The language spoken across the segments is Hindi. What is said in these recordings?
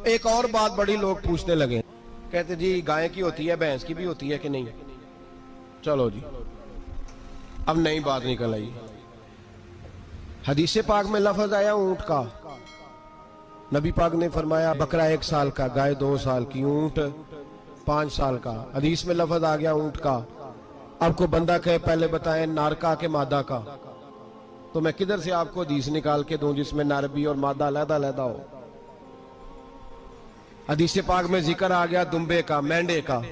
एक और बात बड़ी लोग पूछने लगे, कहते जी गाय की होती है, भैंस की भी होती है कि नहीं? चलो जी, अब नई बात निकल आई। हदीस पाक में लफ्ज आया ऊंट का। नबी पाक ने फरमाया बकरा 1 साल का, गाय 2 साल की, ऊंट 5 साल का। हदीस में लफ्ज आ गया ऊंट का। अब को बंदा कहे पहले बताएं नार का के मादा का, तो मैं किधर से आपको हदीस निकाल के दूं जिसमें नार भी और मादा अलग-अलग हो? हदीस पाक में जिक्र आ गया दुम्बे का, मेंढे का।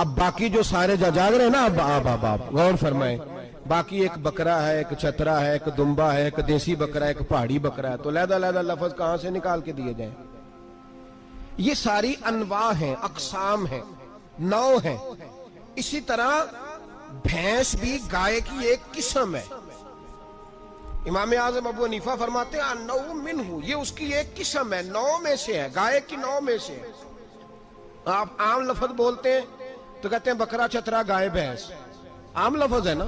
अब बाकी जो सारे जाग रहे हैं ना, अब गौर फरमाएं, बाकी एक बकरा है, एक चतरा है, एक दुम्बा है, एक देसी बकरा है, एक पहाड़ी बकरा है, तो लहदा लफ्ज कहां से निकाल के दिए जाए? ये सारी अनवा हैं, अकसाम है, नौ है। इसी तरह भैंस भी गाय की एक किस्म है। इमाम आज़म अबू हनीफा फरमाते हैं नौ मिन्हु, ये उसकी एक किस्म है, 9 में से है, गाय की 9 में से। आप आम लफ्ज बोलते हैं तो कहते हैं बकरा चतरा गाय भैंस, आम लफ्ज है ना।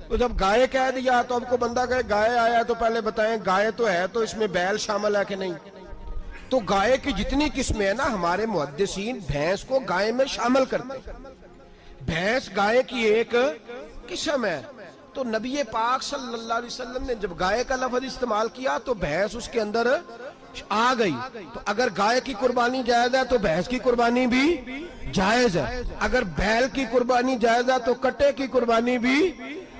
तो जब गाय कह दिया तो आपको बंदा कहे गाय आया तो पहले बताएं गाय तो है, तो इसमें बैल शामिल है कि नहीं? तो गाय की जितनी किस्में है ना, हमारे मुहद्दिसीन भैंस को गाय में शामिल करते हैं। भैंस गाय की एक किस्म है। तो नबी पाक सल्लल्लाहु अलैहि वसल्लम ने जब गाय का लफ्ज इस्तेमाल किया तो भैंस उसके अंदर आ गई। तो अगर गाय की कुर्बानी जायज है तो भैंस की कुर्बानी भी जायज है। अगर बैल की कुर्बानी जायज है तो कट्टे की कुर्बानी भी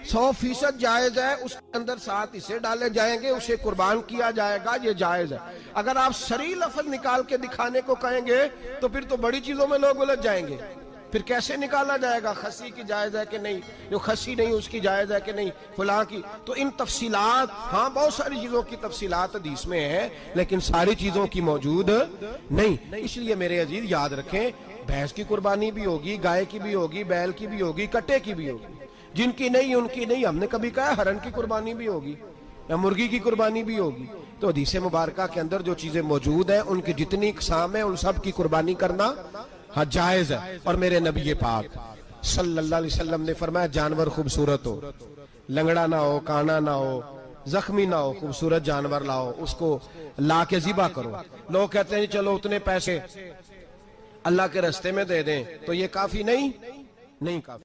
100% जायज है। उसके अंदर 7 हिस्से डाले जाएंगे, उसे कुर्बान किया जाएगा, ये जायज है। अगर आप सही लफ्ज निकाल के दिखाने को कहेंगे तो फिर तो बड़ी चीजों में लोग उलझ जाएंगे। फिर कैसे निकाला जाएगा खस्सी की जायज है कि नहीं, जो खस्सी नहीं उसकी जायज है कि नहीं, फुला की? तो इन तफसीलात, हाँ बहुत सारी चीजों की तफसीलात हदीस में है, लेकिन सारी चीजों की मौजूद नहीं। इसलिए मेरे अजीज याद रखें, भैंस की कुर्बानी भी होगी, गाय की भी होगी, बैल की भी होगी, कट्टे की भी होगी। जिनकी नहीं उनकी नहीं। हमने कभी कहा हरण की कुर्बानी भी होगी या मुर्गी की कुर्बानी भी होगी। तो हदीस मुबारका के अंदर जो चीजें मौजूद है उनकी जितनी इकसाम है उन सब की कुर्बानी करना हाँ जायज है। और मेरे नबी पाक सल्लल्लाहु अलैहि वसल्लम ने फरमाया जानवर खूबसूरत हो, लंगड़ा ना हो, काना ना हो, जख्मी ना हो, खूबसूरत जानवर लाओ, उसको ला के ज़िबा करो। लोग कहते हैं चलो उतने पैसे अल्लाह के रास्ते में दे दें, तो ये काफी नहीं काफी।